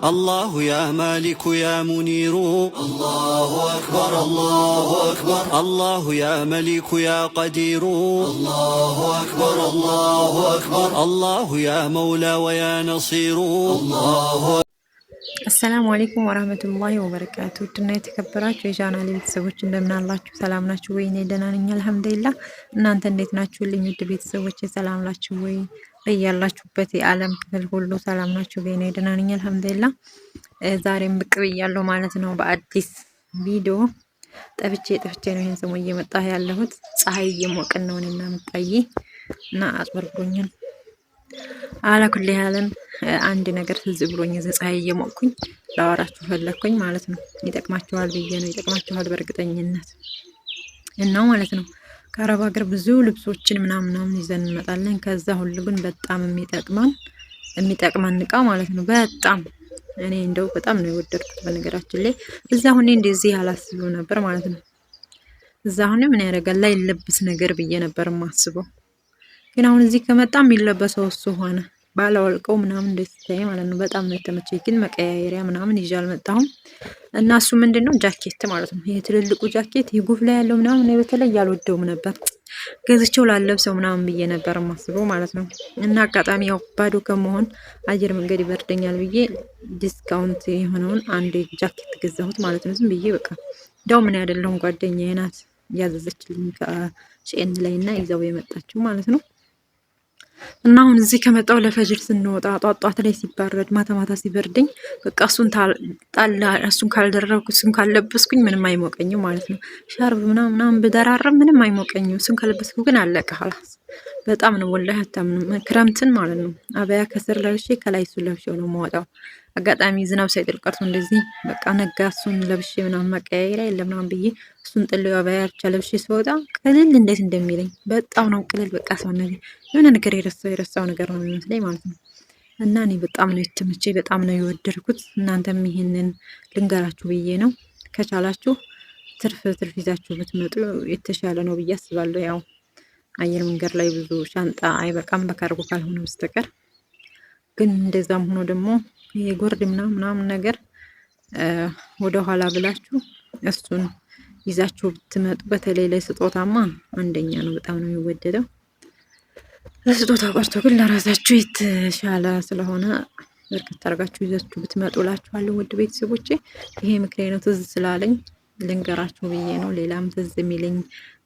الله يا مالك يا منير الله أكبر الله أكبر الله يا ملك يا قدير الله أكبر الله أكبر الله يا مولى ويا نصير الله السلام عليكم ورحمة الله وبركاته دنا የተከበራችሁ የቻናሌ ቤተሰቦች እንደምን አላችሁ ሰላም ናችሁ ወይ እኔ ደህና ነኝ አልহামዱሊላህ እናንተ እንዴት ናችሁልኝ ውድ ቤተሰቦች ሰላም ናችሁ ወይ በያላችሁበት የዓለም ክፍል ሁሉ ሰላም ናችሁ ወይ እኔ ደህና ነኝ አልহামዱሊላህ ዛሬም ብቅ ብያለሁ ማለት ነው በአዲስ ቪዲዮ ጠፍቼ ነው ይሄን ሰሞን እየመጣሁ ያለሁት ፀሐይ እየሞቀን ነው እና መጣዬ እና አጥበርጎኛል አላኩል ያለን አንድ ነገር ትዝ ብሎኝ ፀሐይ እየሞቅኩኝ ላወራችሁ ፈለኩኝ ማለት ነው። ይጠቅማችኋል ብዬ ነው። ይጠቅማችኋል በእርግጠኝነት እና ማለት ነው። ከአረብ ሀገር ብዙ ልብሶችን ምናምን ይዘን እንመጣለን። ከዛ ሁሉ ግን በጣም የሚጠቅመን እቃ ማለት ነው። በጣም እኔ እንደው በጣም ነው የወደድኩት በነገራችን ላይ እዛ ሁኔ እንደዚህ አላስብም ነበር ማለት ነው። እዛ ሁኔ ምን ያደርጋል ላይ ልብስ ነገር ብዬ ነበር ማስበው ግን አሁን እዚህ ከመጣም የሚለበሰው እሱ ሆነ ባላወልቀው ምናምን ደስታዬ ማለት ነው። በጣም ነው የተመቸኝ። ግን መቀያየሪያ ምናምን ይዤ አልመጣሁም እና እሱ ምንድነው ጃኬት ማለት ነው። ይሄ ትልልቁ ጃኬት የጉፍ ላይ ያለው ምናምን ነው በተለይ ያልወደውም ነበር ገዝቼው ላለብሰው ምናምን ብዬ ነበር ማስበው ማለት ነው። እና አጋጣሚ ያው ባዶ ከመሆን አየር መንገድ ይበርደኛል ብዬ ዲስካውንት የሆነውን አንድ ጃኬት ገዛሁት ማለት ነው። ዝም ብዬ በቃ እንደው ምን ያደለውን ጓደኛዬ ናት ያዘዘችልኝ ከሼን ላይና ይዘው የመጣችው ማለት ነው። እና አሁን እዚህ ከመጣው ለፈጅር ስንወጣ ጧጧት ላይ ሲባረድ ማታ ሲበርደኝ በቃ እሱን ካልደረብኩ እሱን ካልለበስኩኝ ምንም አይሞቀኝም ማለት ነው። ሻርብ ምናምን በደራረብ ምንም አይሞቀኝም። እሱን ካልለበስኩ ግን አለቀ خلاص። በጣም ነው ወላሂ አታምኑ ክረምትን ማለት ነው። አበያ ከስር ለብሼ ከላይ እሱን ለብሼው ነው የምወጣው። አጋጣሚ ዝናብ ሳይጥል ቀርቶ እንደዚህ በቃ ነጋ እሱን ለብሼ ምናምን መቀያየሪያ የለም ምናምን ብዬ እሱን ጥለው አበያ ብቻ ለብሼ ስወጣ ቅልል እንዴት እንደሚለኝ በጣም ነው ቅልል በቃ ሰውነቴ የሆነ ነገር የረሳው ነገር ነው የሚመስለኝ ማለት ነው። እና እኔ በጣም ነው የተመቸኝ በጣም ነው የወደድኩት። እናንተም ይሄንን ልንገራችሁ ብዬ ነው። ከቻላችሁ ትርፍ ይዛችሁ ብትመጡ የተሻለ ነው ብዬ አስባለሁ። ያው አየር መንገድ ላይ ብዙ ሻንጣ አይበቃም በካርጎ ካልሆነ በስተቀር። ግን እንደዛም ሆኖ ደግሞ የጎርድ ምናምን ነገር ወደ ኋላ ብላችሁ እሱን ይዛችሁ ብትመጡ በተለይ ለስጦታማ አንደኛ ነው። በጣም ነው የሚወደደው። ለስጦታ ቀርቶ ግን ለራሳችሁ የተሻለ ስለሆነ በርከት አድርጋችሁ ይዛችሁ ብትመጡ እላችኋለሁ ውድ ቤተሰቦቼ። ይሄ ምክሬ ነው ትዝ ስላለኝ ልንገራችሁ ብዬ ነው። ሌላም ትዝ የሚለኝ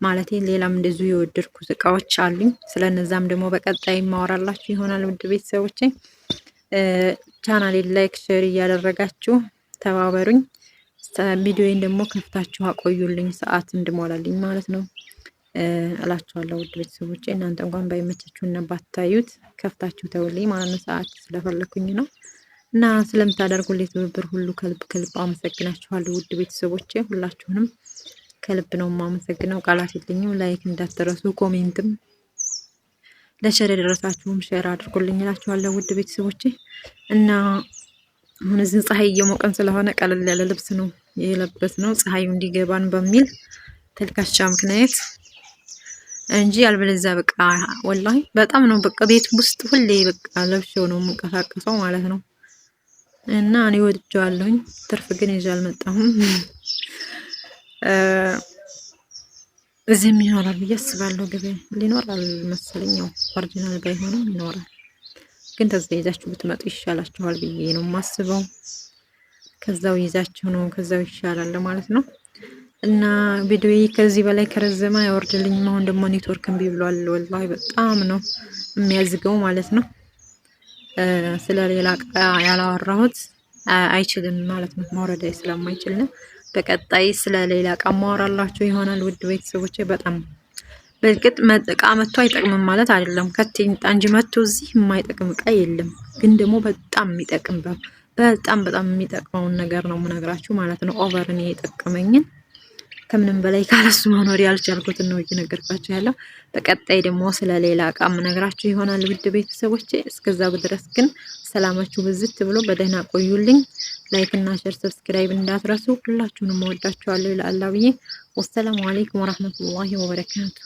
ማለቴ ሌላም እንደዚሁ የወደድኩት እቃዎች አሉኝ። ስለነዛም ደግሞ በቀጣይ ማወራላችሁ ይሆናል ውድ ቤተሰቦቼ። ቻናሌን ላይክ ሼር እያደረጋችሁ ተባበሩኝ። ቪዲዮዬን ደግሞ ከፍታችሁ አቆዩልኝ ሰዓት እንድሞላልኝ ማለት ነው እላችኋለሁ ውድ ቤተሰቦቼ። እናንተ እንኳን ባይመቻችሁና ባታዩት ከፍታችሁ ተውልኝ ማለት ነው። ሰዓት ስለፈለኩኝ ነው እና ስለምታደርጉልኝ ትብብር ሁሉ ከልብ አመሰግናችኋለሁ ውድ ቤተሰቦቼ። ሁላችሁንም ከልብ ነው የማመሰግነው። ቃላት የለኝም። ላይክ እንዳትረሱ፣ ኮሜንትም ለሸር ደረሳችሁም ሼር አድርጉልኝ እላችኋለሁ ውድ ቤተሰቦቼ። እና አሁን እዚህ ፀሐይ እየሞቀን ስለሆነ ቀለል ያለ ልብስ ነው የለበስነው ፀሐዩ እንዲገባን በሚል ተልካሻ ምክንያት እንጂ አልበለዚያ በቃ ወላሂ በጣም ነው በቃ ቤት ውስጥ ሁሌ በቃ ለብሼው ነው የምንቀሳቀሰው ማለት ነው። እና እኔ ወድጄዋለሁኝ። ትርፍ ግን ይዤ አልመጣሁም። እዚህም ይኖራል ብዬ አስባለሁ። ገበያ ሊኖራል መሰለኝ። ያው ኦሪጂናል ባይሆንም ይኖራል። ግን ተዛ ይዛችሁ ብትመጡ ይሻላችኋል ብዬ ነው የማስበው። ከዛው ይዛችሁ ነው ከዛው ይሻላል ማለት ነው። እና ቪዲዮዬ ከዚህ በላይ ከረዘመ ያወርድልኝ። አሁን ደግሞ ኔትወርክ እምቢ ብሏል። ወላሂ በጣም ነው የሚያዝገው ማለት ነው። ስለሌላ ያላወራሁት አይችልም ማለት ነው። ማውረድ ስለማይችል ነው። በቀጣይ ስለሌላ እቃ ማወራላችሁ ይሆናል ውድ ቤተሰቦቼ። በጣም በእርግጥ እቃ መጥቶ አይጠቅምም ማለት አይደለም። ከቴንጣ እንጂ መጥቶ እዚህ የማይጠቅም እቃ የለም። ግን ደግሞ በጣም የሚጠቅም በጣም የሚጠቅመውን ነገር ነው የምነግራችሁ ማለት ነው። ኦቨር እኔ የጠቀመኝን ከምንም በላይ ካለሱ መኖር ያልቻልኩትን ነው እየነገርኳችሁ ያለው። በቀጣይ ደግሞ ስለሌላ እቃ የምነግራችሁ ይሆናል ውድ ቤተሰቦቼ። እስከዛው ድረስ ግን ሰላማችሁ ብዝት ብሎ በደህና ቆዩልኝ። ላይክ እና ሼር ሰብስክራይብ እንዳትረሱ። ሁላችሁንም ወዳችኋለሁ ይላል አላህ ብዬ። ወሰላሙ አለይኩም ወራህመቱላሂ ወበረካቱ።